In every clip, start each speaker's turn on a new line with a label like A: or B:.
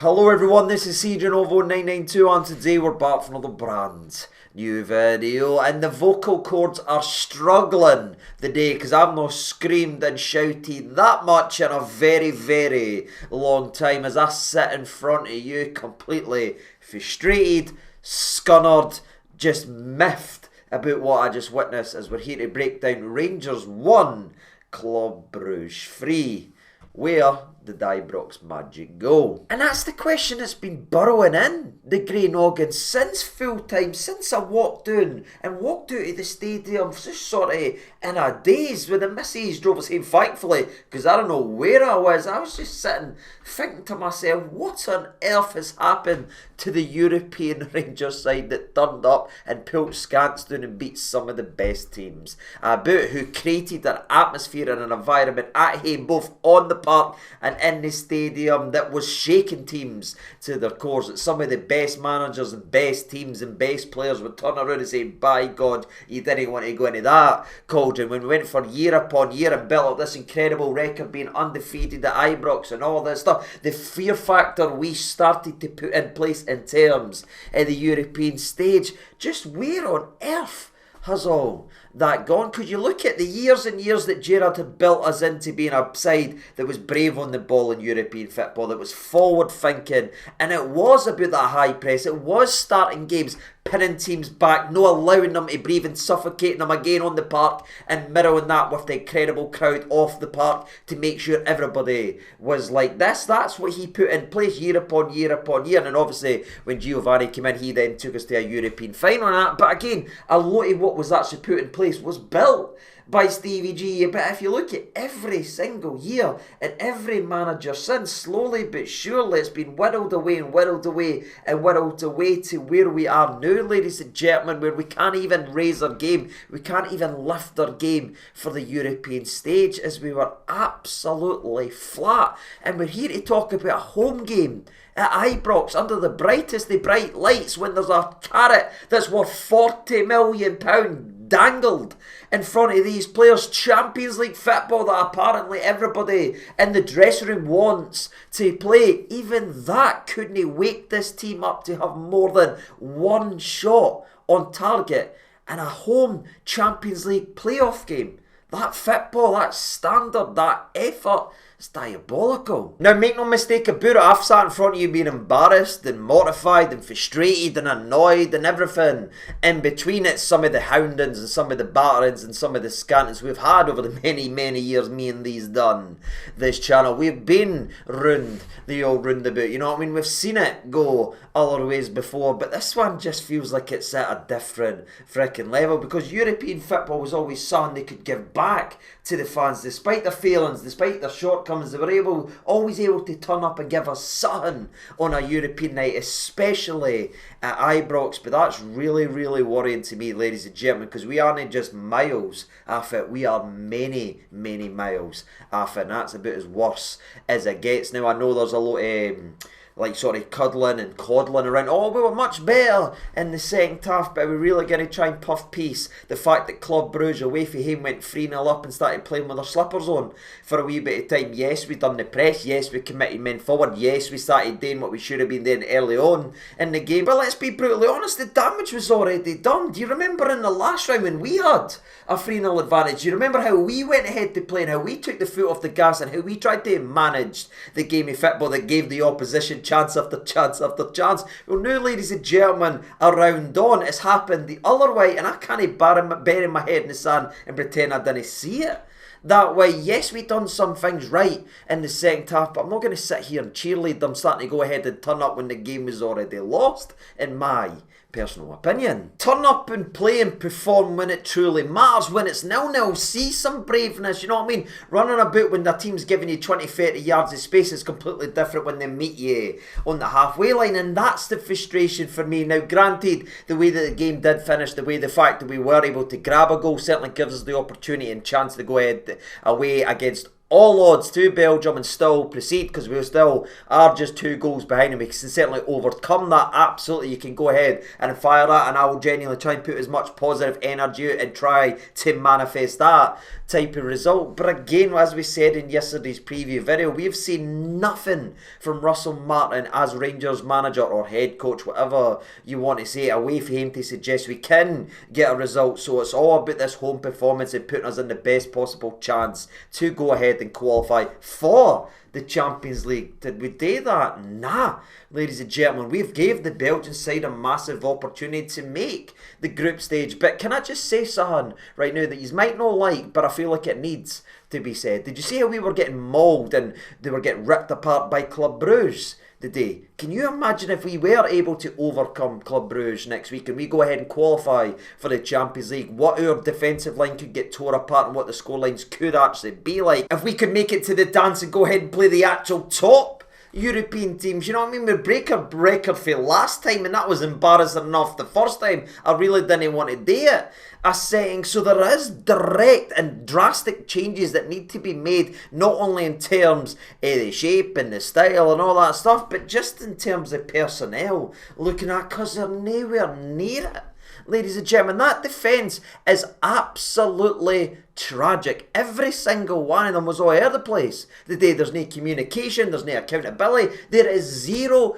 A: Hello everyone, this is CJNovo992 and today we're back for another brand new video, and the vocal cords are struggling today because I've not screamed and shouted that much in a very long time as I sit in front of you completely frustrated, scunnered, just miffed about what I just witnessed as we're here to break down Rangers 1, Club Brugge 3. Where did Ibrox magic go? And that's the question that's been burrowing in the grey noggin since full time, since I walked out of the stadium just sort of in a daze when the missus drove us home, thankfully, because I don't know where I was. I was just sitting thinking to myself, what on earth has happened to the European Rangers side that turned up and pulled scants down and beat some of the best teams about, who created an atmosphere and an environment at home, both on the park and in the stadium, that was shaking teams to their cores. That some of the best managers and best teams and best players would turn around and say, by God, you didn't want to go into that cauldron. When we went for year upon year and built up this incredible record, being undefeated at Ibrox and all this stuff, the fear factor we started to put in place in terms of the European stage, just where on earth has all that gone? Could you look at the years and years that Gerrard had built us into being a side that was brave on the ball in European football, that was forward thinking, and it was about that high press, it was starting games, pinning teams back, no allowing them to breathe and suffocating them again on the park, and mirroring that with the incredible crowd off the park to make sure everybody was like this. That's what he put in place year upon year upon year. And obviously when Giovanni came in, he then took us to a European final and that. But again, a lot of what was actually put in place was built by Stevie G. But if you look at every single year and every manager since, slowly but surely it's been whittled away and whittled away and whittled away to where we are now, ladies and gentlemen, where we can't even raise our game, we can't even lift our game for the European stage, as we were absolutely flat. And we're here to talk about a home game at Ibrox under the brightest of bright lights, when there's a carrot that's worth £40 million dangled in front of these players. Champions League football that apparently everybody in the dressing room wants to play. Even that couldn't wake this team up to have more than one shot on target in a home Champions League playoff game. That football, that standard, that effort, it's diabolical. Now, make no mistake about it, I've sat in front of you being embarrassed and mortified and frustrated and annoyed and everything in between it. Some of the houndings and some of the batterings and some of the scantings we've had over the many years me and these done this channel. We've been round the old roundabout, you know what I mean? We've seen it go other ways before, but this one just feels like it's at a different freaking level, because European football was always something they could give back to the fans, despite their failings, despite their shortcomings. They were always able to turn up and give us something on a European night, especially at Ibrox. But that's really worrying to me, ladies and gentlemen, because we aren't just miles off it, we are many miles off it, and that's about as worse as it gets. Now, I know there's a lot of cuddling and coddling around. Oh, we were much better in the second half, but we're really going to try and puff piece the fact that Club Brugge away from home went 3-0 up and started playing with their slippers on for a wee bit of time. Yes, we done the press. Yes, we committed men forward. Yes, we started doing what we should have been doing early on in the game. But let's be brutally honest, the damage was already done. Do you remember in the last round when we had a 3-0 advantage? Do you remember how we went ahead to play and how we took the foot off the gas and how we tried to manage the game of football that gave the opposition chance after chance after chance? Well, now, ladies and gentlemen, around on, it's happened the other way, and I can't bury my head in the sand and pretend I didn't see it that way. Yes, we done some things right in the second half, but I'm not going to sit here and cheerlead them starting to go ahead and turn up when the game was already lost, in my personal opinion. Turn up and play and perform when it truly matters. When it's 0-0, see some braveness, you know what I mean? Running about when the team's giving you 20-30 yards of space is completely different when they meet you on the halfway line, and that's the frustration for me. Now, granted, the way that the game did finish, the fact that we were able to grab a goal certainly gives us the opportunity and chance to go ahead away against all odds to Belgium and still proceed, because we still are just 2 goals behind, and we can certainly overcome that. Absolutely, you can go ahead and fire that, and I will genuinely try and put as much positive energy out and try to manifest that type of result. But again, as we said in yesterday's preview video, we've seen nothing from Russell Martin as Rangers manager or head coach, whatever you want to say, away for him to suggest we can get a result. So it's all about this home performance and putting us in the best possible chance to go ahead and qualify for the Champions League. Did we do that? Nah, ladies and gentlemen, we've gave the Belgian side a massive opportunity to make the group stage. But can I just say something right now that you might not like, but I feel like it needs to be said? Did you see how we were getting mauled and they were getting ripped apart by Club Brugge today? Can you imagine if we were able to overcome Club Brugge next week and we go ahead and qualify for the Champions League, what our defensive line could get tore apart and what the scorelines could actually be like? If we could make it to the dance and go ahead and play the actual top European teams, you know what I mean? We break a record for last time, and that was embarrassing enough the first time. I really didn't want to do it. A setting, so there is direct and drastic changes that need to be made, not only in terms of the shape and the style and all that stuff, but just in terms of personnel looking at, because they're nowhere near it. Ladies and gentlemen, that defence is absolutely tragic. Every single one of them was all over the place. There's no communication, there's no accountability, there is zero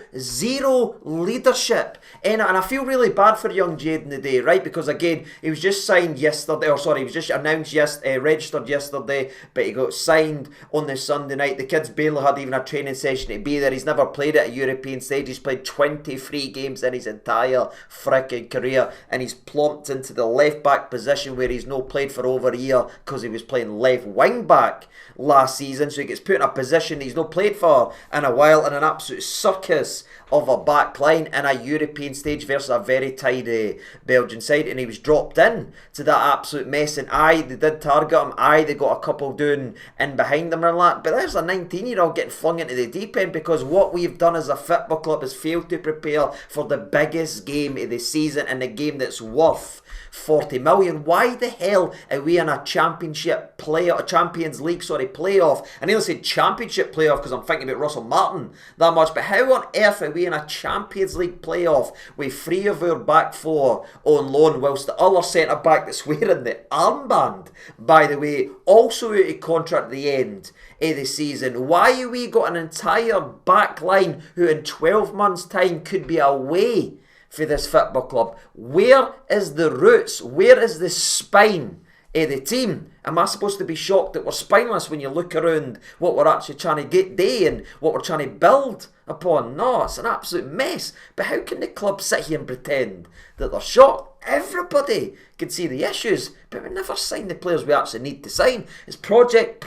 A: leadership in it. And I feel really bad for young Jaden today, right? Because again, he was just signed yesterday, he was just announced registered yesterday, but he got signed on the Sunday night. The kid's barely had even a training session to be there. He's never played at a European stage. He's played 23 games in his entire freaking career, and he's plumped into the left back position where he's not played for over a year, because he was playing left wing back last season. So he gets put in a position he's not played for in a while, in an absolute circus of a back line in a European stage versus a very tidy Belgian side, and he was dropped in to that absolute mess. And they did target him, they got a couple doing in behind him and that, but there's a 19-year-old getting flung into the deep end, because what we've done as a football club is failed to prepare for the biggest game of the season, and the game that's worth 40 million. Why the hell are we in a Champions League playoff? I nearly said championship playoff because I'm thinking about Russell Martin that much, but how on earth are we in a Champions League playoff with 3 of our back 4 on loan, whilst the other centre back that's wearing the armband, by the way, also out of contract at the end of the season? Why have we got an entire back line who in 12 months time could be away for this football club? Where is the roots? Where is the spine of the team? Am I supposed to be shocked that we're spineless when you look around what we're actually trying to get day and what we're trying to build upon? No, it's an absolute mess. But how can the club sit here and pretend that they're shocked? Everybody can see the issues, but we never sign the players we actually need to sign. It's project.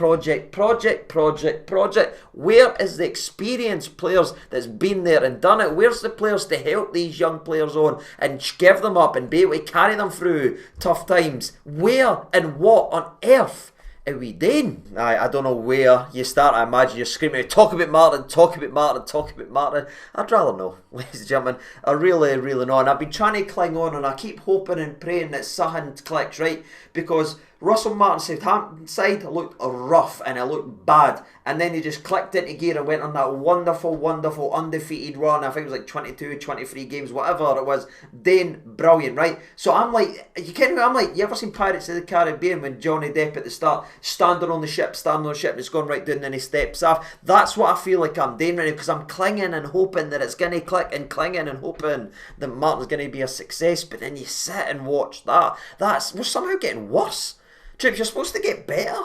A: Where is the experienced players that's been there and done it? Where's the players to help these young players on and give them up and be able to carry them through tough times? Where and what on earth are we doing? I don't know where you start. I imagine you're screaming, talk about Martin. I'd rather know, ladies and gentlemen. I really know. And I've been trying to cling on, and I keep hoping and praying that something clicks, right? Because Russell Martin's Southampton side looked rough and it looked bad, and then he just clicked into gear and went on that wonderful undefeated run. I think it was like 22, 23 games, whatever it was. Then brilliant, right? So I'm like, you ever seen Pirates of the Caribbean when Johnny Depp at the start standing on the ship and it's gone right down and he steps off? That's what I feel like I'm doing right now, because I'm clinging and hoping that it's going to click, and clinging and hoping that Martin's going to be a success. But then you sit and watch that. We're somehow getting worse. Trips, you're supposed to get better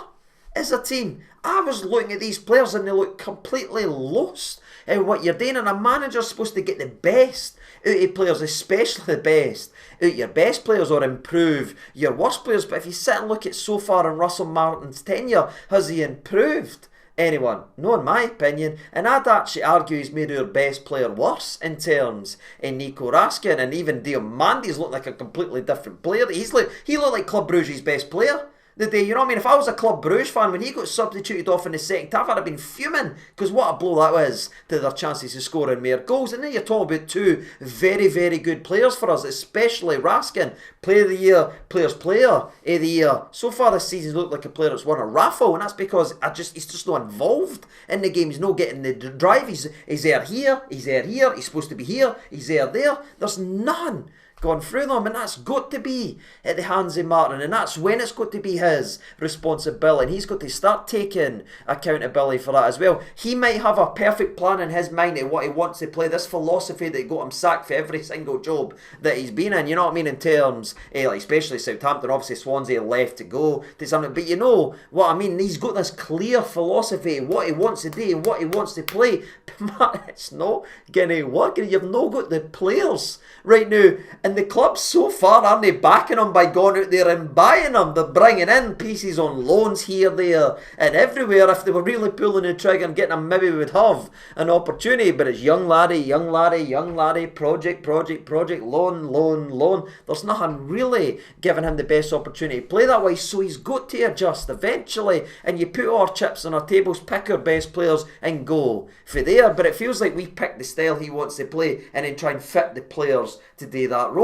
A: as a team. I was looking at these players and they look completely lost in what you're doing, and a manager's supposed to get the best out of players, especially the best out of your best players, or improve your worst players. But if you sit and look at so far in Russell Martin's tenure, has he improved anyone? No, in my opinion. And I'd actually argue he's made our best player worse in terms in Nico Raskin, and even Diamandi's looked like a completely different player. He looked like Club Brugge's best player the day. You know what I mean? If I was a Club Brugge fan, when he got substituted off in the second half, I'd have been fuming, because what a blow that was to their chances of scoring more goals. And then you're talking about two very, very good players for us, especially Raskin, Player of the Year, Players Player of the Year. So far this season's looked like a player that's won a raffle, and that's because he's just not involved in the game. He's not getting the drive. He's there here, he's there here, he's supposed to be here, he's there. There's none gone through them, and that's got to be at the hands of Martin, and that's when it's got to be his responsibility, and he's got to start taking accountability for that as well. He might have a perfect plan in his mind of what he wants to play, this philosophy that got him sacked for every single job that he's been in, you know what I mean, in terms, like especially Southampton, obviously Swansea left to go to something, but you know what I mean, he's got this clear philosophy of what he wants to do and what he wants to play, but man, it's not going to work, and you've not got the players right now, and the club so far aren't they backing him by going out there and buying him. They're bringing in pieces on loans here, there and everywhere. If they were really pulling the trigger and getting him, maybe we would have an opportunity, but it's young laddie, project, loan. There's nothing really giving him the best opportunity to play that way, so he's got to adjust eventually, and you put our chips on our tables, pick our best players and go for there. But it feels like we picked the style he wants to play and then try and fit the players to do that role,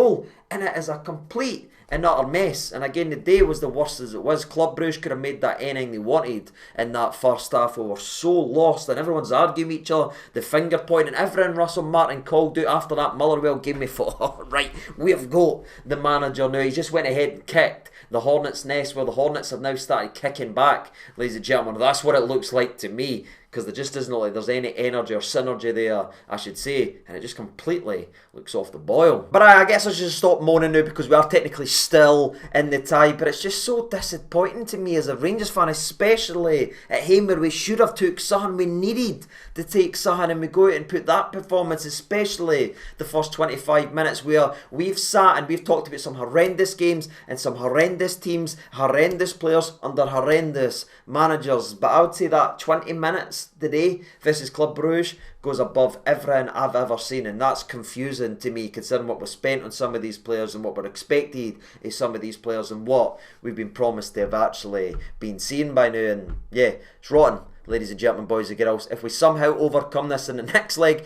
A: and it is a complete and utter mess. And again, the day was the worst as it was. Club Brugge could have made that anything they wanted in that first half. We were so lost, and everyone's arguing with each other, the finger pointing, everything Russell Martin called out after that Motherwell game. Me thought, oh, right, we've got the manager now. He just went ahead and kicked the Hornets' nest, where the Hornets have now started kicking back, ladies and gentlemen. That's what it looks like to me, because there just doesn't look like there's any energy or synergy there, I should say, and it just completely looks off the boil. But I guess I should stop moaning now, because we are technically still in the tie, but it's just so disappointing to me as a Rangers fan, especially at home, where we should have took something. We needed to take something, and we go out and put that performance, especially the first 25 minutes, where we've sat and we've talked about some horrendous games and some horrendous teams, horrendous players under horrendous managers, but I would say that 20 minutes today versus Club Brugge goes above everything I've ever seen, and that's confusing to me, considering what was spent on some of these players and what we're expected of some of these players and what we've been promised to have actually been seen by now. And yeah, it's rotten, ladies and gentlemen, boys and girls. If we somehow overcome this in the next leg,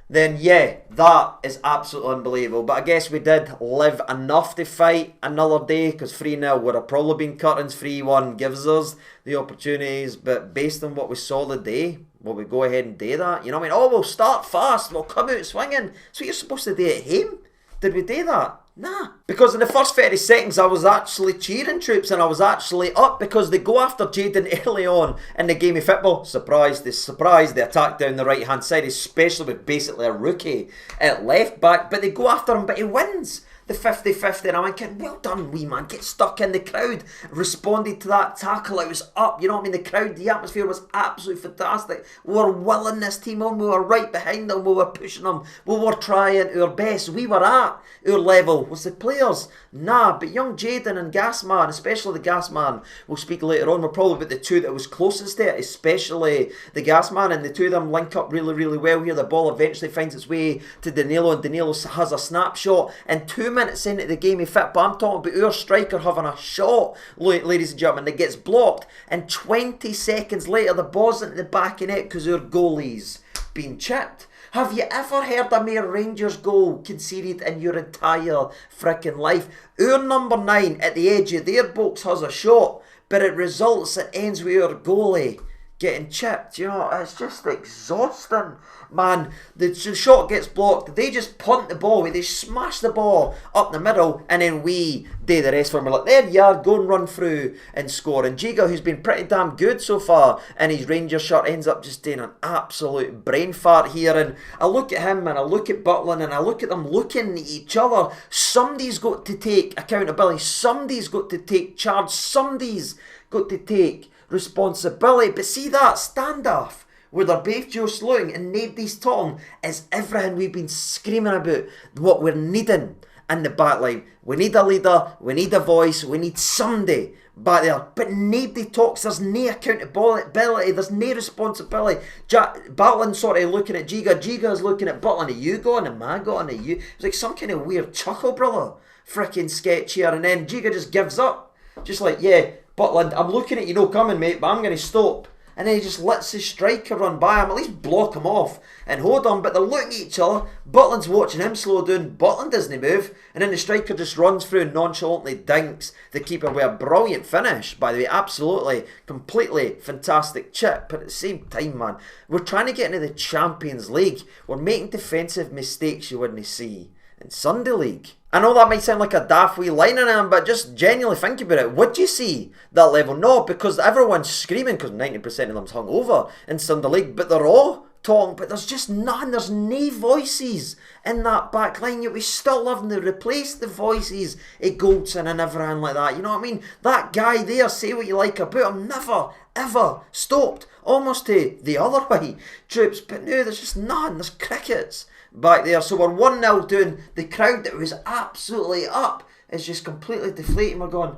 A: then yeah, that is absolutely unbelievable. But I guess we did live enough to fight another day, because 3-0 would have probably been curtains. 3-1 gives us the opportunities, but based on what we saw the day, will we go ahead and do that? You know what I mean? Oh, we'll start fast, we'll come out swinging. That's what you're supposed to do at home. Did we do that? Nah. Because in the first 30 seconds I was actually cheering troops, and I was actually up, because they go after Jayden early on in the game of football. Surprise, the attack down the right hand side, especially with basically a rookie at left back, but they go after him, but he wins the 50-50, and I'm thinking, well done, wee man, get stuck in. The crowd responded to that tackle. It was up, you know what I mean? The crowd, the atmosphere was absolutely fantastic. We were willing this team on, we were right behind them, we were pushing them, we were trying our best. We were at our level. Was the players? Nah, but young Jayden and Gassama, especially the Gassama, we'll speak later on, we're probably about the two that was closest to it, especially the Gassama, and the two of them link up really, really well here. The ball eventually finds its way to Danilo, and Danilo has a snapshot, and 2 minutes into the game of fit, but I'm talking about our striker having a shot, ladies and gentlemen, that gets blocked, and 20 seconds later the ball's into the back of it because our goalie's been chipped. Have you ever heard a mere Rangers goal conceded in your entire freaking life? Our number 9 at the edge of their box has a shot, but it results, it ends with our goalie getting chipped. You know, it's just exhausting, man. The shot gets blocked, they just punt the ball, they smash the ball up the middle, and then we do the rest for them. We're like, there you are, go and run through and score. And Giga, who's been pretty damn good so far in his Rangers shirt, ends up just doing an absolute brain fart here. And I look at him, and I look at Butland, and I look at them looking at each other. Somebody's got to take accountability, somebody's got to take charge, somebody's got to take responsibility. But see that standoff where they're both just looking and nobody's talking is everything we've been screaming about, what we're needing in the back line. We need a leader, we need a voice, we need somebody back there, but nobody talks. There's no accountability, there's no responsibility. Butland sort of looking at Giga's looking at Butland. Are you going? Am I going? Are you? It's like some kind of weird chuckle brother freaking sketch here, and then Giga just gives up. Just like, yeah, Butland, I'm looking at you, no coming, mate, but I'm going to stop. And then he just lets his striker run by him, at least block him off and hold on. But they're looking at each other. Butland's watching him slow down. Butland doesn't move. And then the striker just runs through and nonchalantly dinks the keeper with a brilliant finish. By the way, absolutely, completely fantastic chip. But at the same time, man, we're trying to get into the Champions League. We're making defensive mistakes you wouldn't see in Sunday League. I know that might sound like a daft wee line on him, but just genuinely think about it. Would you see that level? No, because everyone's screaming, because 90% of them's hung over in Sunday League, but they're all talking, but there's just none. There's no voices in that back line, yet we still having to replace the voices at Goldson and everything like that. You know what I mean? That guy there, say what you like about him, never, ever stopped. Almost to the other way, troops, but no, there's just none. There's crickets back there. So we're 1-0 doing. The crowd that was absolutely up is just completely deflating. We're going,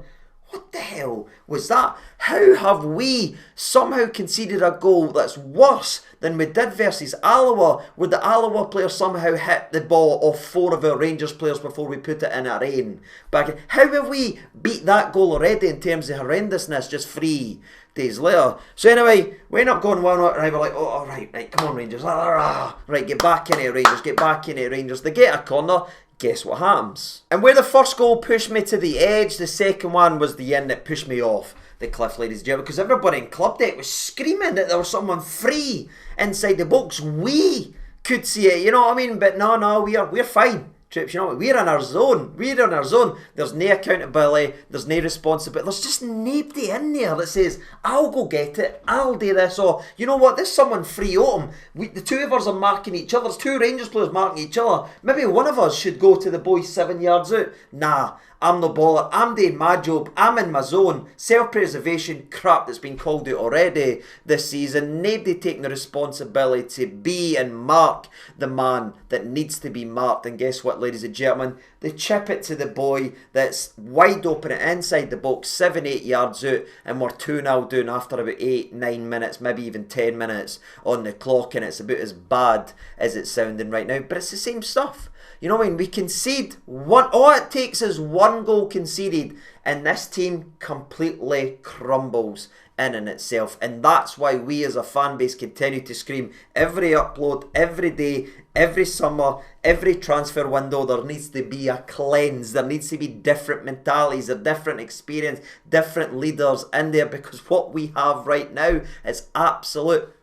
A: what the hell was that? How have we somehow conceded a goal that's worse than we did versus Alloa, where the Alloa player somehow hit the ball off 4 of our Rangers players before we put it in our aim? How have we beat that goal already in terms of horrendousness just 3 days later? So anyway, we end up going 1-0 and we're like, oh, right, come on Rangers, right, get back in it Rangers, get back in it Rangers. They get a corner. Guess what happens? And where the first goal pushed me to the edge, the second one was the end that pushed me off the cliff, ladies and gentlemen, because everybody in club deck was screaming that there was someone free inside the box. We could see it, you know what I mean? But no, we're fine. Trips, you know what? We're in our zone. We're in our zone. There's no accountability. There's no responsibility. There's just nobody in there that says, I'll go get it. I'll do this. Or, you know what? There's someone free on him. The 2 of us are marking each other. There's 2 Rangers players marking each other. Maybe one of us should go to the boys 7 yards out. Nah, I'm no baller. I'm doing my job. I'm in my zone. Self-preservation crap that's been called out already this season. Nobody taking the responsibility to be and mark the man that needs to be marked. And guess what, ladies and gentlemen? They chip it to the boy that's wide open inside the box, 7-8 yards out, and we're 2-0 down after about 8-9 minutes, maybe even 10 minutes on the clock, and it's about as bad as it's sounding right now. But it's the same stuff. You know what I mean? We concede one. All it takes is 1 goal conceded, and this team completely crumbles in itself. And that's why we as a fan base continue to scream every upload, every day, every summer, every transfer window. There needs to be a cleanse. There needs to be different mentalities, a different experience, different leaders in there, because what we have right now is absolute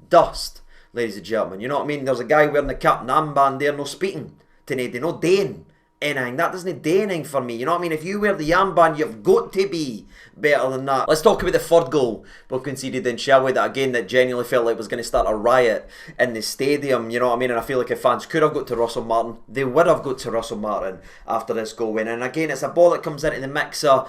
A: dust. Ladies and gentlemen, you know what I mean? There's a guy wearing the captain armband there, no speaking to nobody, no doing anything. That doesn't do anything for me. You know what I mean? If you wear the armband, you've got to be better than that. Let's talk about the third goal we conceded in, shall we? That again, that genuinely felt like was going to start a riot in the stadium. You know what I mean? And I feel like if fans could have got to Russell Martin, they would have got to Russell Martin after this goal win. And again, it's a ball that comes into the mixer.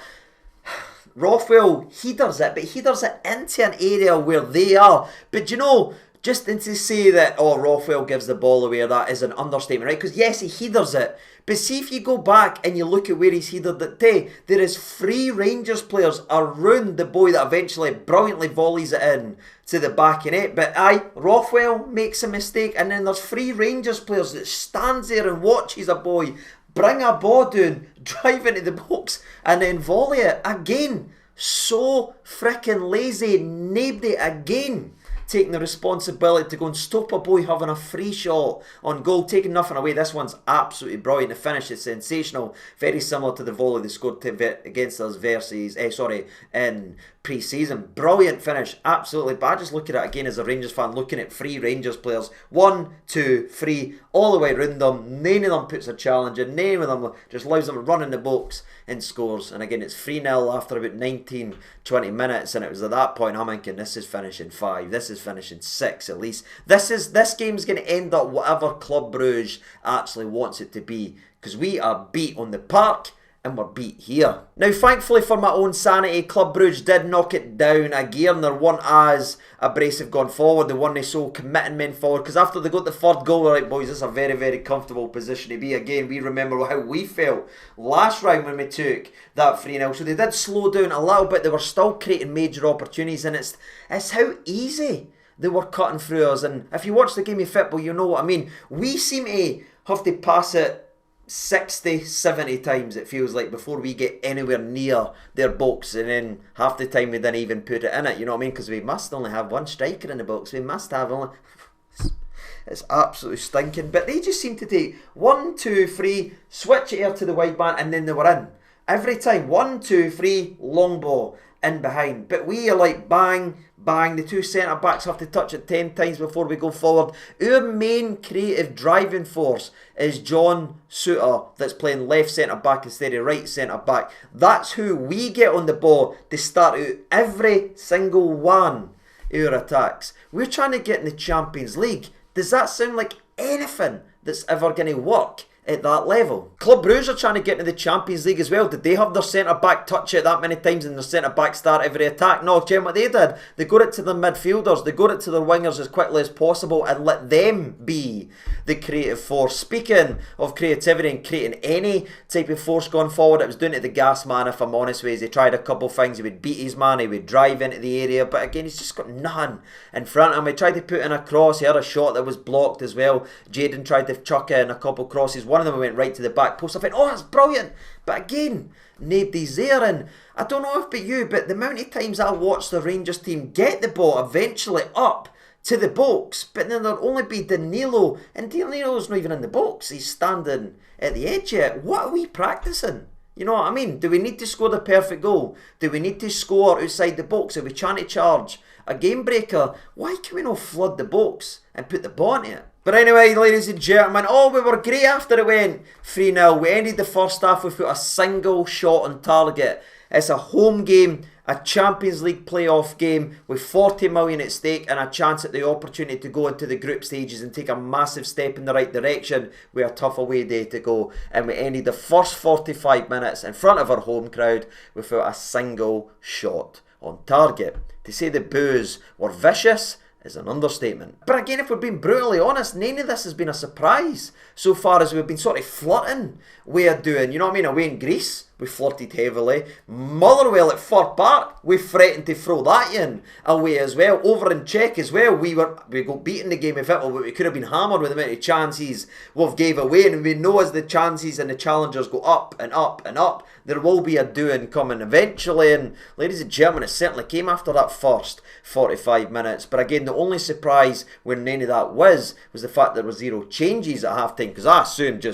A: Rothwell headers it, but headers it into an area where they are. But you know, just to say that, oh, Rothwell gives the ball away, that is an understatement, right? Because yes, he headers it, but see if you go back and you look at where he's headed it to, there is 3 Rangers players around the boy that eventually brilliantly volleys it in to the back of it. But Rothwell makes a mistake, and then there's 3 Rangers players that stands there and watches a boy bring a ball down, drive into the box, and then volley it again. So freaking lazy. Nobody again taking the responsibility to go and stop a boy having a free shot on goal, taking nothing away. This one's absolutely brilliant. The finish is sensational, very similar to the volley they scored against us versus in pre-season. Brilliant finish, absolutely. But I just look at it again as a Rangers fan, looking at 3 Rangers players, 1, 2, 3, all the way around them. None of them puts a challenge in, none of them just allows them to run in the box and scores. And again, it's 3-0 after about 19, 20 minutes, and it was at that point I'm thinking, this is finishing 5, this is finishing 6 at least. This game's going to end up whatever Club Brugge actually wants it to be, because we are beat on the park and we're beat here. Now, thankfully for my own sanity, Club Brugge did knock it down a gear, and they weren't as abrasive going forward. They weren't so committing men forward, because after they got the 3rd goal, they're like, boys, this is a very, very comfortable position to be. Again, we remember how we felt last round when we took that 3-0. So they did slow down a little bit. They were still creating major opportunities, and it's how easy they were cutting through us. And if you watch the game of football, you know what I mean. We seem to have to pass it 60, 70 times it feels like before we get anywhere near their box, and then half the time we didn't even put it in it, you know what I mean? Because we must only have one striker in the box. We must have only... It's absolutely stinking. But they just seem to take 1, 2, 3, switch it here to the wide man, and then they were in. Every time, 1, 2, 3, long ball, in behind. But we are like bang, bang. The two centre-backs have to touch it 10 times before we go forward. Our main creative driving force is John Souttar, that's playing left centre-back instead of right centre-back. That's who we get on the ball to start out every single one of our attacks. We're trying to get in the Champions League. Does that sound like anything that's ever going to work at that level? Club Brugge are trying to get into the Champions League as well. Did they have their centre-back touch it that many times and their centre-back start every attack? No, do you know what they did? They got it to their midfielders, they got it to their wingers as quickly as possible and let them be the creative force. Speaking of creativity and creating any type of force going forward, it was down to the gas man, if I'm honest with you. He tried a couple of things. He would beat his man, he would drive into the area, but again, he's just got nothing in front of him. He tried to put in a cross, he had a shot that was blocked as well. Jaden tried to chuck in a couple of crosses. One of them went right to the back post. I think, oh, that's brilliant. But again, nobody's there. And I don't know if but you, but the amount of times I watched the Rangers team get the ball eventually up to the box, but then there'll only be Danilo, and Danilo's not even in the box. He's standing at the edge yet. What are we practicing? You know what I mean? Do we need to score the perfect goal? Do we need to score outside the box? Are we trying to charge a game breaker? Why can we not flood the box and put the ball into it? But anyway, ladies and gentlemen, we were great after it went 3-0. We ended the first half with a single shot on target. It's a home game, a Champions League playoff game with 40 million at stake and a chance at the opportunity to go into the group stages and take a massive step in the right direction with a tough away day to go. And we ended the first 45 minutes in front of our home crowd without a single shot on target. To say the boos were vicious is an understatement. But again, if we're being brutally honest, none of this has been a surprise so far as we've been sort of flirting with doing. You know what I mean? Away in Greece, we flirted heavily. Motherwell at Fir Park, we threatened to throw that in away as well. Over in Czech as well, we got beaten the game of it, but we could have been hammered with the amount of chances we've gave away. And we know as the chances and the challengers go up and up and up, there will be a doing coming eventually. And ladies and gentlemen, it certainly came after that first 45 minutes. But again, the only surprise when none of that was the fact there were zero changes at half time, because I assumed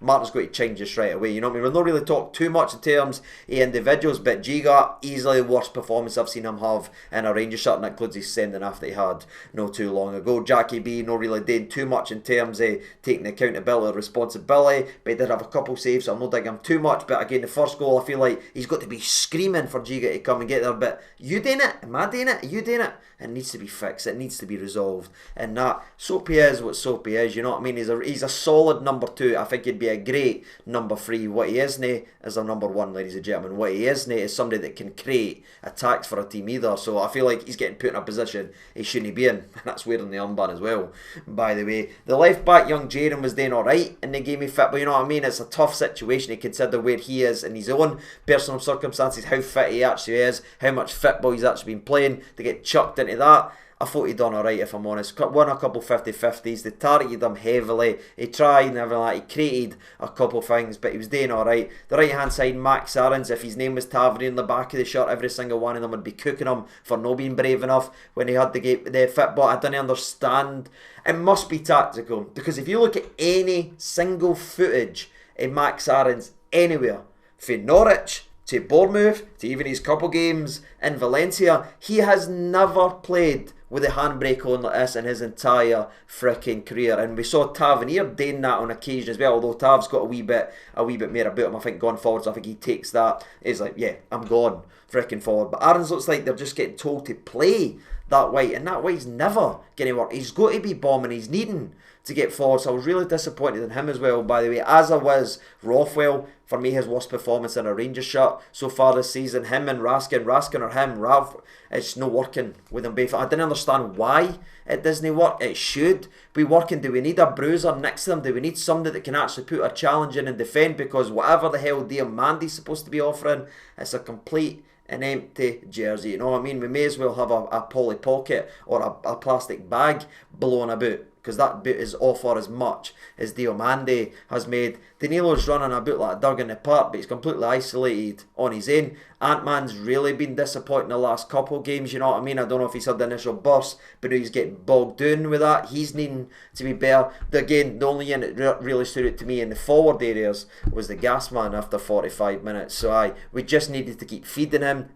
A: Martin's going to change this right away. You know what I mean? We'll not really talk too much in terms of individuals, but Giga, easily the worst performance I've seen him have in a Rangers shirt, and that includes his sending off that he had not too long ago. Jackie B, not really doing too much in terms of taking accountability or responsibility, but he did have a couple saves, so I'm not digging him too much. But again, the first goal, I feel like he's got to be screaming for Giga to come and get there. But you doing it? Am I doing it? Are you doing it? It needs to be fixed. It needs to be resolved. And that Soapy is what Soapy is. You know what I mean? He's a solid number 2. I think he'd be a great number 3. What he isn't is a number 1, ladies and gentlemen. What he isn't is somebody that can create attacks for a team either. So I feel like he's getting put in a position he shouldn't be in. And that's wearing the armband as well, by the way. The left back, young Jaden, was doing alright in the game of football. You know what I mean? It's a tough situation to consider where he is in his own personal circumstances, how fit he actually is, how much football he's actually been playing to get chucked into that. I thought he'd done alright, if I'm honest. Won a couple 50-50s. They targeted him heavily. He tried and everything like that. He created a couple things, but he was doing alright. The right hand side, Max Aarons, if his name was Tavernier in the back of the shirt, every single one of them would be cooking him for not being brave enough when he had the football. I didn't understand. It must be tactical, because if you look at any single footage in Max Aarons anywhere, from Norwich to Bournemouth to even his couple games in Valencia, he has never played with a handbrake on like this in his entire freaking career. And we saw Tavernier doing that on occasion as well, although Tav's got a wee bit more about him, I think, going forward. So I think he takes that. He's like, yeah, I'm gone freaking forward. But Aarons looks like they're just getting told to play that way, and that way's never going to work. He's got to be bombing, he's needing to get forward. So I was really disappointed in him as well, by the way, as I was Rothwell. For me, his worst performance in a Rangers shirt so far this season. Him and Raskin or him, Rav, it's not working with them both. I didn't understand why it doesn't work. It should be working. Do we need a bruiser next to them? Do we need somebody that can actually put a challenge in and defend? Because whatever the hell Diamandi's supposed to be offering, it's a complete an empty jersey. You know what I mean? We may as well have a Polly Pocket or a plastic bag blown about because that boot is off for as much as Diomande has made. Danilo's running a boot like a dog in the park, but he's completely isolated on his own. Ant-Man's really been disappointing the last couple of games, you know what I mean? I don't know if he's had the initial burst, but he's getting bogged down with that. He's needing to be better. Again, the only unit that really stood out to me in the forward areas was the gassama after 45 minutes. So we just needed to keep feeding him,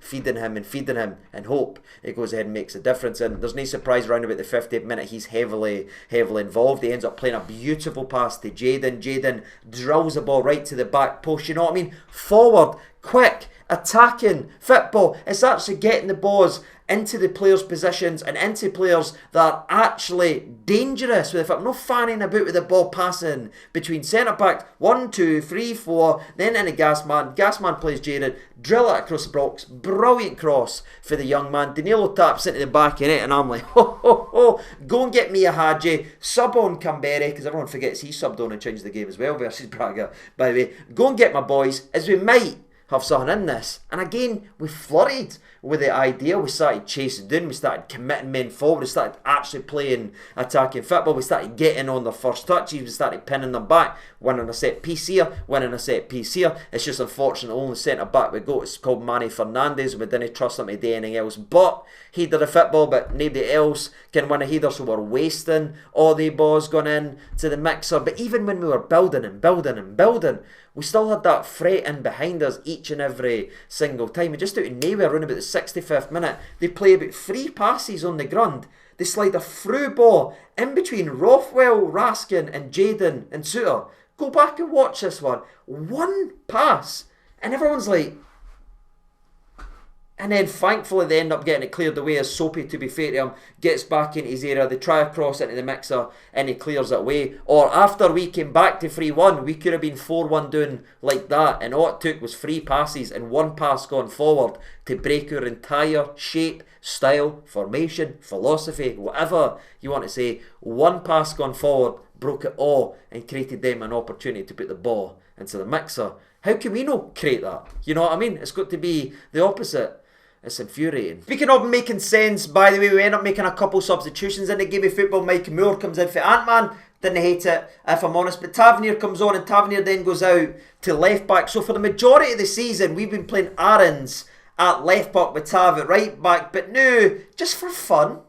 A: and hope it goes ahead and makes a difference. And there's no surprise around about the 50th minute he's heavily involved. He ends up playing a beautiful pass to Jadon. Jadon drills the ball right to the back post, you know what I mean? Forward, quick, attacking football. It's actually getting the balls into the players' positions and into players that are actually dangerous. With I'm not fanning about with the ball passing between centre back 1, 2, 3, 4, then into Gassman. Gassman plays Jaden, drill it across the box, brilliant cross for the young man. Danilo taps into the back of it, and I'm like, ho ho ho, go and get me a Hadji, sub on Canberra, because everyone forgets he subbed on and changed the game as well versus Brugge, by the way. Go and get my boys, as we might have something in this. And again, we flirted with the idea. We started chasing down, we started committing men forward, we started actually playing attacking football, we started getting on their first touches, we started pinning them back, winning a set piece here, winning a set piece here. It's just unfortunate the only centre back we got is called Manny Fernandes, and we didn't trust him to do anything else but header the football, but nobody else can win a header, so we're wasting all the balls going in to the mixer. But even when we were building, we still had that threat in behind us each and every single time. We just out of nowhere, around about the 65th minute, they play about 3 passes on the ground. They slide a through ball in between Rothwell, Raskin and Jadon and Suter. Go back and watch this one. One pass. And everyone's like... And then thankfully they end up getting it cleared away as Soapy, to be fair to him, gets back into his area. They try to cross into the mixer and he clears it away. Or after we came back to 3-1, we could have been 4-1 down like that. And all it took was 3 passes and 1 pass gone forward to break our entire shape, style, formation, philosophy, whatever you want to say. 1 pass gone forward broke it all and created them an opportunity to put the ball into the mixer. How can we not create that? You know what I mean? It's got to be the opposite. It's infuriating. Speaking of making sense, by the way, we end up making a couple substitutions in the game of football. Mike Moore comes in for Ant-Man. Didn't hate it, if I'm honest. But Tavernier comes on, and Tavernier then goes out to left back. So for the majority of the season, we've been playing Aarons at left back with Tav at right back. But now, just for fun,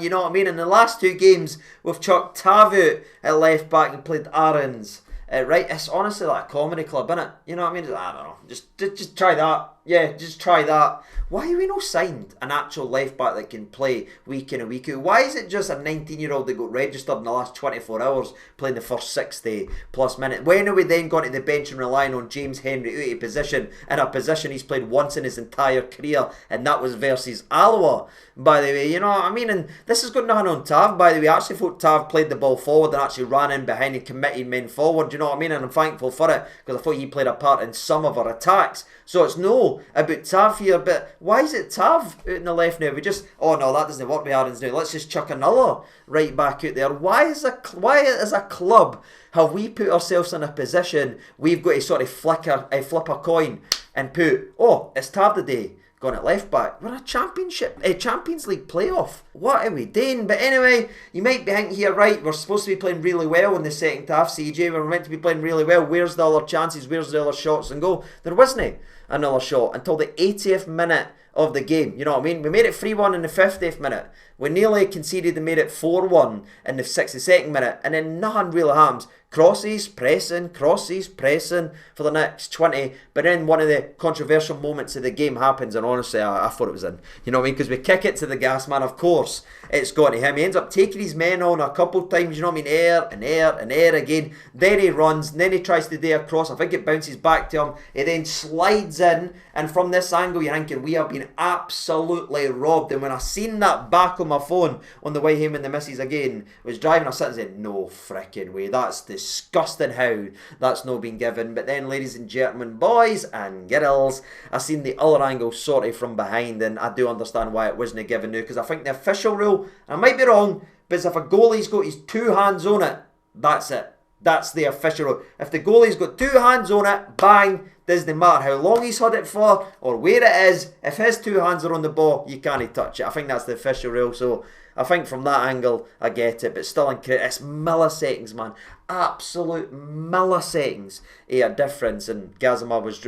A: you know what I mean? In the last 2 games, we've chucked Tav out at left back and played Aarons. Right, it's honestly like a comedy club, innit? You know what I mean? I don't know. Just try that. Yeah, just try that. Why are we not signed an actual left back that can play week in and week out? Why is it just a 19-year-old that got registered in the last 24 hours playing the first 60 plus minutes? When are we then going to the bench and relying on James Henry out of position, in a position he's played once in his entire career, and that was versus Alloa, by the way, you know what I mean? And this has got nothing on Tav, by the way. I actually thought Tav played the ball forward and actually ran in behind and committed men forward, you know what I mean? And I'm thankful for it, because I thought he played a part in some of our attacks. So it's no about Tav here, but why is it Tav out in the left now? We just, oh no, that doesn't work with Aarons now. Let's just chuck another right back out there. Why as a club have we put ourselves in a position we've got to sort of flip a coin and put, oh, it's Tav today, going at left back. We're a Champions League playoff. What are we doing? But anyway, you might be thinking here, right, we're supposed to be playing really well in the second half, CJ. We're meant to be playing really well. Where's the other chances? Where's the other shots and goal? There wasn't another shot until the 80th minute of the game. You know what I mean? We made it 3-1 in the 50th minute. We nearly conceded and made it 4-1 in the 62nd minute. And then nothing really happens. Crosses, pressing for the next 20. But then one of the controversial moments of the game happens, and honestly, I thought it was in. You know what I mean? Because we kick it to the gas man, of course. It's gone to him. He ends up taking his men on a couple of times, you know what I mean? Air again. Then he runs, and then he tries to do a cross. I think it bounces back to him. He then slides in, and from this angle, you're thinking, we have been absolutely robbed. And when I seen that back on my phone on the way home and the missus again was driving, I sat and said, no frickin' way. That's disgusting how that's not been given. But then, ladies and gentlemen, boys and girls, I seen the other angle sort of from behind, and I do understand why it wasn't given now, because I think the official rule, I might be wrong, but if a goalie's got his 2 hands on it, that's it. That's the official rule. If the goalie's got 2 hands on it, bang, doesn't matter how long he's had it for or where it is. If his 2 hands are on the ball, you can't touch it. I think that's the official rule. So I think from that angle, I get it, but still, it's milliseconds, man. Absolute milliseconds a difference, and gassama was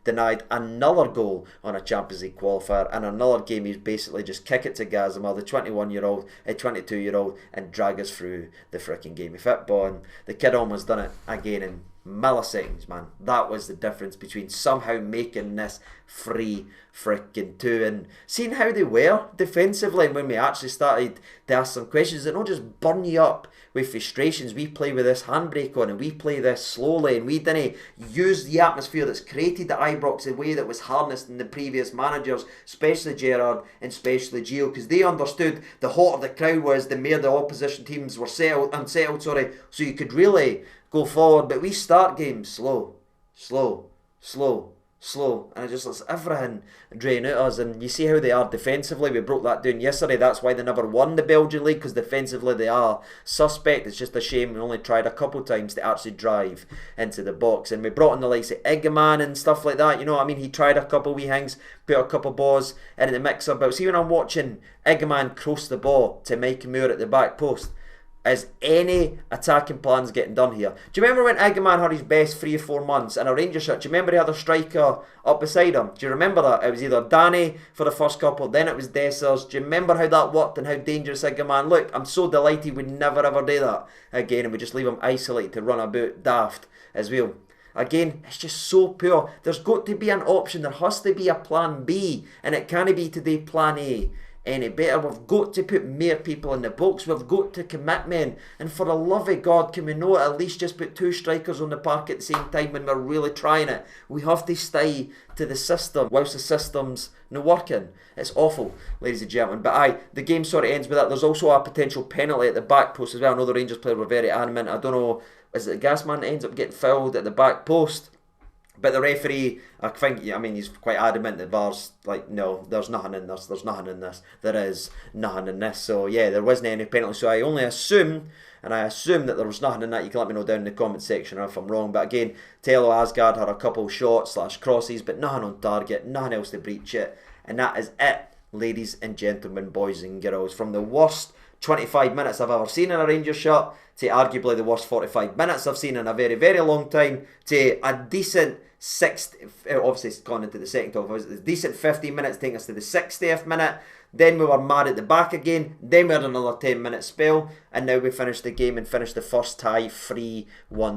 A: denied another goal on a Champions League qualifier, and another game he's basically just kick it to gassama, the 21-year-old, 22-year-old, and drag us through the freaking game. He fit ball, and the kid almost done it again in milliseconds, man. That was the difference between somehow making this free freaking two and seeing how they were defensively. And when we actually started to ask some questions, it not just burn you up with frustrations. We play with this handbrake on, and we play this slowly, and we didn't use the atmosphere that's created at Ibrox the way that was harnessed in the previous managers, especially Gerrard and especially Gio, because they understood the hotter the crowd was, the more the opposition teams were unsettled, so you could really go forward. But we start games slow, and it just lets everything drain out us. And you see how they are defensively. We broke that down yesterday. That's why they never won the Belgian league, because defensively they are suspect. It's just a shame we only tried a couple times to actually drive into the box. And we brought in the likes of Eggman and stuff like that. You know what I mean? He tried a couple wee things, put a couple balls in the mixer. But see, when I'm watching Eggman cross the ball to Mike Moore at the back post, is any attacking plans getting done here? Do you remember when Eggman had his best 3 or 4 months in a Rangers shirt? Do you remember he had a striker up beside him? Do you remember that? It was either Danny for the first couple, then it was Dessers. Do you remember how that worked and how dangerous Eggman looked? I'm so delighted we never ever do that again, and we just leave him isolated to run about daft as well. Again, it's just so poor. There's got to be an option. There has to be a plan B, and it can't be today plan A any better. We've got to put more people in the box. We've got to commit men. And for the love of God, can we not at least just put 2 strikers on the park at the same time when we're really trying it? We have to stay to the system whilst the system's not working. It's awful, ladies and gentlemen. But the game sort of ends with that. There's also a potential penalty at the back post as well. I know the Rangers player were very adamant. I don't know, is it the Gasman that ends up getting fouled at the back post? But the referee, I think, he's quite adamant that VAR's like, no, there's nothing in this, there is nothing in this. So yeah, there wasn't any penalty, so I assume that there was nothing in that. You can let me know down in the comment section if I'm wrong. But again, Tello Asgard had a couple shots / crosses, but nothing on target, nothing else to breach it. And that is it, ladies and gentlemen, boys and girls. From the worst 25 minutes I've ever seen in a Rangers shirt to arguably the worst 45 minutes I've seen in a very, very long time to a decent 60, obviously it's gone into the second half, a decent 15 minutes taking us to the 60th minute. Then we were mad at the back again. Then we had another 10-minute spell, and now we finished the game and finished the first tie 3-1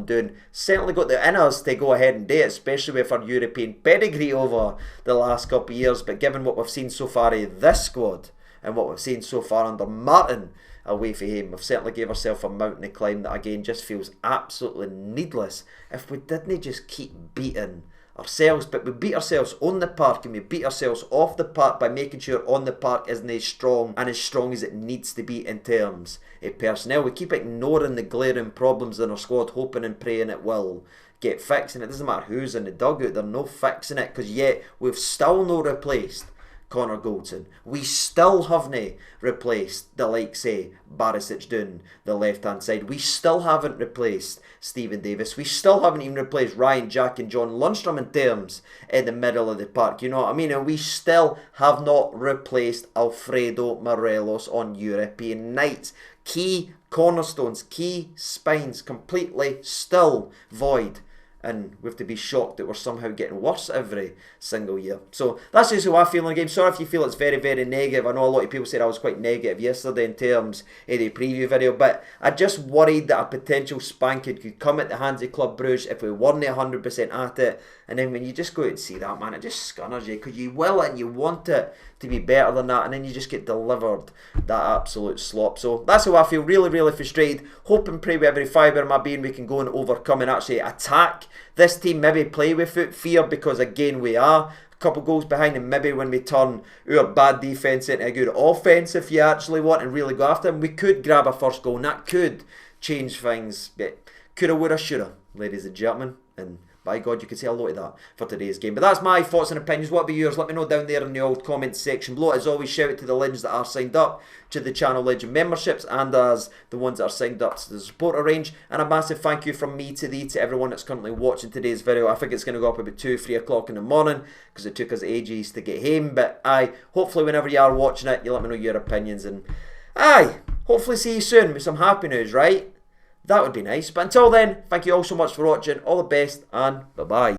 A: down. Certainly got the in us to go ahead and do it, especially with our European pedigree over the last couple of years. But given what we've seen so far of this squad and what we've seen so far under Martin away from him, we've certainly gave ourselves a mountain to climb that again just feels absolutely needless if we didn't just keep beating ourselves. But we beat ourselves on the park, and we beat ourselves off the park by making sure on the park isn't as strong as it needs to be in terms of personnel. We keep ignoring the glaring problems in our squad, hoping and praying it will get fixed, and it doesn't matter who's in the dugout, they're no fixing it, because yet we've still not replaced Connor Goldson. We still haven't replaced the likes of Barisic down the left hand side. We still haven't replaced Stephen Davis. We still haven't even replaced Ryan Jack and John Lundstrom in terms in the middle of the park. You know what I mean? And we still have not replaced Alfredo Morelos on European nights. Key cornerstones, key spines completely still void. And we have to be shocked that we're somehow getting worse every single year. So that's just how I feel in the game. Sorry if you feel it's very, very negative. I know a lot of people said I was quite negative yesterday in terms of the preview video, but I just worried that a potential spanking could come at the hands of Club Brugge if we weren't 100% at it. And then when you just go out and see that, man, it just scunners you, because you will it and you want it to be better than that, and then you just get delivered that absolute slop. So that's how I feel, really, really frustrated. Hope and pray with every fibre of my being we can go and overcome and actually attack this team, maybe play without fear, because again we are a couple goals behind, and maybe when we turn our bad defence into a good offence, if you actually want and really go after them, we could grab a first goal, and that could change things. But coulda, woulda, shoulda, ladies and gentlemen, and by God, you could say a lot of that for today's game. But that's my thoughts and opinions. What about yours? Let me know down there in the old comments section below. As always, shout out to the legends that are signed up to the channel legend memberships, and as the ones that are signed up to the supporter range. And a massive thank you from me to thee to everyone that's currently watching today's video. I think it's going to go up about 2-3 o'clock in the morning, because it took us ages to get home. But hopefully whenever you are watching it, you let me know your opinions, and Aye, hopefully see you soon with some happy news, right? That would be nice. But until then, thank you all so much for watching. All the best and bye-bye.